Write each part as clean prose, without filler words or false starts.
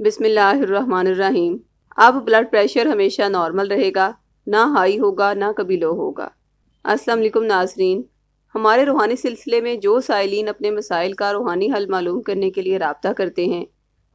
बिस्मिल्लाहिर्रहमानिर्रहीम। अब blood pressure हमेशा नॉर्मल रहेगा, ना हाई होगा ना कभी लो होगा। अस्सलाम वालेकुम नाज़रीन, हमारे रूहानी सिलसिले में जो साइलीन अपने मसाइल का रूहानी हल मालूम करने के लिए राब्ता करते हैं,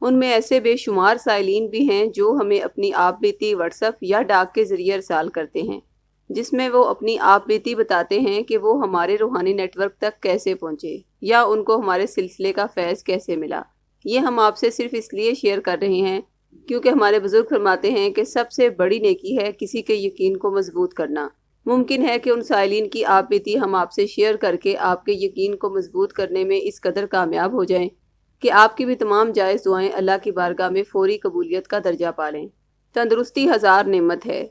उनमें ऐसे बेशुमार साइलीन भी हैं जो हमें अपनी आप बीती व्हाट्सएप या डाक के ज़रिए इरसाल करते हैं, जिसमें वो अपनी आप बीती बताते हैं कि वो हमारे रूहानी नेटवर्क तक कैसे पहुँचे या उनको हमारे सिलसिले का फैज़ कैसे मिला। ये हम आपसे सिर्फ इसलिए शेयर कर रहे हैं क्योंकि हमारे बुजुर्ग फरमाते हैं कि सबसे बड़ी नेकी है किसी के यकीन को मजबूत करना। मुमकिन है कि उन साइलिन की आप बीती हम आपसे शेयर करके आपके यकीन को मजबूत करने में इस कदर कामयाब हो जाएं कि आपकी भी तमाम जायज़ दुआएं अल्लाह की बारगाह में फौरी कबूलियत का दर्जा पा लें। तंदुरुस्ती हज़ार नेमत है।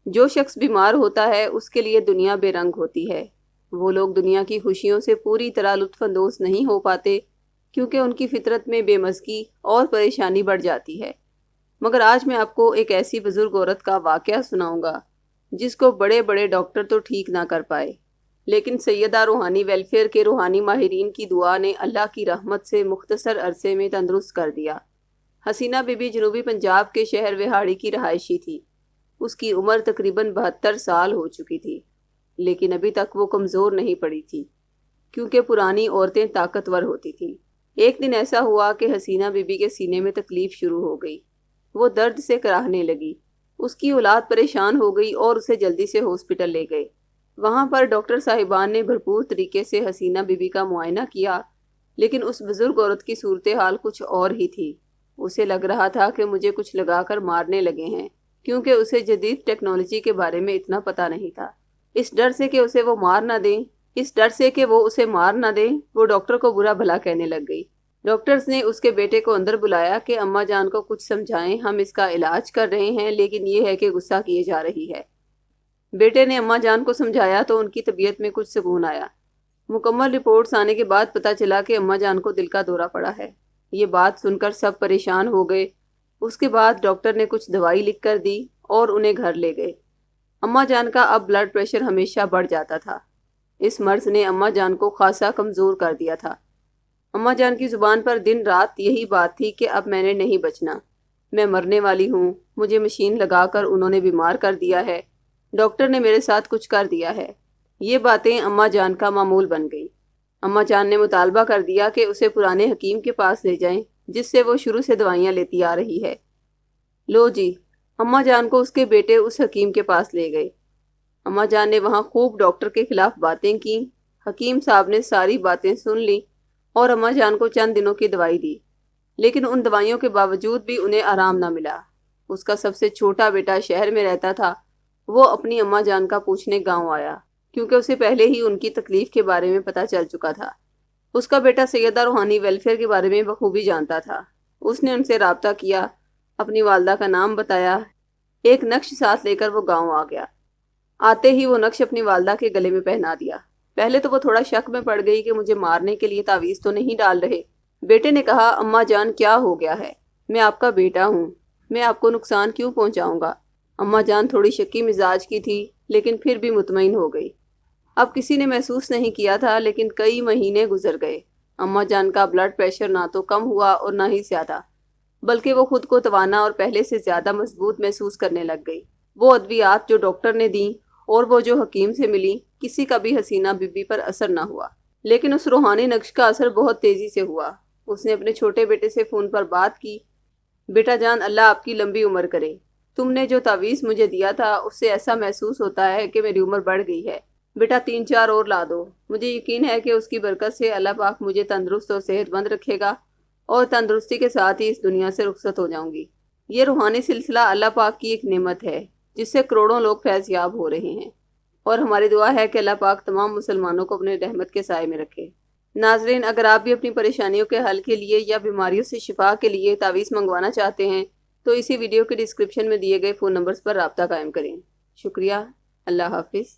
जो शख्स बीमार होता है उसके लिए दुनिया बेरंग होती है। वो लोग दुनिया की खुशियों से पूरी तरह लुत्फ़अंदोज़ नहीं हो पाते क्योंकि उनकी फितरत में बेमज़गी और परेशानी बढ़ जाती है। मगर आज मैं आपको एक ऐसी बुज़ुर्ग औरत का वाक़या सुनाऊंगा जिसको बड़े बड़े डॉक्टर तो ठीक ना कर पाए, लेकिन सैयदा रूहानी वेलफेयर के रूहानी माहिरीन की दुआ ने अल्लाह की रहमत से मुख्तसर अरसे में तंदुरुस्त कर दिया। हसीना बीबी जनूबी पंजाब के शहर विहाड़ी की रहायशी थी। उसकी उम्र तकरीबन 72 साल हो चुकी थी, लेकिन अभी तक वो कमज़ोर नहीं पड़ी थी क्योंकि पुरानी औरतें ताकतवर होती थीं। एक दिन ऐसा हुआ कि हसीना बीबी के सीने में तकलीफ शुरू हो गई। वो दर्द से कराहने लगी। उसकी औलाद परेशान हो गई और उसे जल्दी से हॉस्पिटल ले गए। वहाँ पर डॉक्टर साहिबान ने भरपूर तरीके से हसीना बीबी का मुआयना किया, लेकिन उस बुज़ुर्ग औरत की सूरत हाल कुछ और ही थी। उसे लग रहा था कि मुझे कुछ लगाकर मारने लगे हैं, क्योंकि उसे जदीद टेक्नोलॉजी के बारे में इतना पता नहीं था। इस डर से कि उसे वो मार ना दें, वो डॉक्टर को बुरा भला कहने लग गई। डॉक्टर्स ने उसके बेटे को अंदर बुलाया कि अम्मा जान को कुछ समझाएं, हम इसका इलाज कर रहे हैं, लेकिन ये है कि गुस्सा किए जा रही है। बेटे ने अम्मा जान को समझाया तो उनकी तबीयत में कुछ सुकून आया। मुकम्मल रिपोर्ट्स आने के बाद पता चला कि अम्मा जान को दिल का दौरा पड़ा है। ये बात सुनकर सब परेशान हो गए। उसके बाद डॉक्टर ने कुछ दवाई लिख कर दी और उन्हें घर ले गए। अम्मा जान का अब ब्लड प्रेशर हमेशा बढ़ जाता था। इस मर्ज ने अम्मा जान को खासा कमज़ोर कर दिया था। अम्मा जान की ज़ुबान पर दिन रात यही बात थी कि अब मैंने नहीं बचना, मैं मरने वाली हूँ, मुझे मशीन लगाकर उन्होंने बीमार कर दिया है, डॉक्टर ने मेरे साथ कुछ कर दिया है। ये बातें अम्मा जान का मामूल बन गई। अम्मा जान ने मुतालबा कर दिया कि उसे पुराने हकीम के पास ले जाएं, जिससे वो शुरू से दवाइयाँ लेती आ रही है। लो जी, अम्मा जान को उसके बेटे उस हकीम के पास ले गए। अम्मा जान ने वहाँ खूब डॉक्टर के खिलाफ बातें की। हकीम साहब ने सारी बातें सुन ली और अम्मा जान को चंद दिनों की दवाई दी, लेकिन उन दवाइयों के बावजूद भी उन्हें आराम ना मिला। उसका सबसे छोटा बेटा शहर में रहता था। वो अपनी अम्मा जान का पूछने गांव आया, क्योंकि उसे पहले ही उनकी तकलीफ के बारे में पता चल चुका था। उसका बेटा सैयदा रूहानी वेलफेयर के बारे में बखूबी जानता था। उसने उनसे राब्ता किया, अपनी वालदा का नाम बताया। एक नक्श साथ लेकर वो गाँव आ गया। आते ही वो नक्श अपनी वालदा के गले में पहना दिया। पहले तो वो थोड़ा शक में पड़ गई कि मुझे मारने के लिए तावीज़ तो नहीं डाल रहे। बेटे ने कहा, अम्मा जान क्या हो गया है, मैं आपका बेटा हूँ, मैं आपको नुकसान क्यों पहुँचाऊँगा। अम्मा जान थोड़ी शक्की मिजाज की थी, लेकिन फिर भी मुतमईन हो गई। अब किसी ने महसूस नहीं किया था, लेकिन कई महीने गुजर गए। अम्मा जान का ब्लड प्रेशर ना तो कम हुआ और ना ही ज़्यादा, बल्कि वो खुद को तवाना और पहले से ज़्यादा मजबूत महसूस करने लग गई। वो अद्वियात जो डॉक्टर ने दी और वो जो हकीम से मिली, किसी का भी हसीना बीबी पर असर ना हुआ, लेकिन उस रूहानी नक्श का असर बहुत तेज़ी से हुआ। उसने अपने छोटे बेटे से फ़ोन पर बात की। बेटा जान, अल्लाह आपकी लंबी उम्र करे। तुमने जो तावीज़ मुझे दिया था उससे ऐसा महसूस होता है कि मेरी उम्र बढ़ गई है। बेटा 3-4 और ला दो। मुझे यकीन है कि उसकी बरकत से अल्लाह पाक मुझे तंदुरुस्त और सेहतमंद रखेगा और तंदुरुस्ती के साथ ही इस दुनिया से रुखसत हो जाऊंगी। ये रूहानी सिलसिला अल्लाह पाक की एक नेमत है जिससे करोड़ों लोग फैज़याब हो रहे हैं, और हमारी दुआ है कि अल्लाह पाक तमाम मुसलमानों को अपने रहमत के साए में रखे। नाजरीन, अगर आप भी अपनी परेशानियों के हल के लिए या बीमारियों से शिफा के लिए तावीज़ मंगवाना चाहते हैं तो इसी वीडियो के डिस्क्रिप्शन में दिए गए फ़ोन नंबर्स पर राब्ता कायम करें। शुक्रिया। अल्लाह हाफिज़।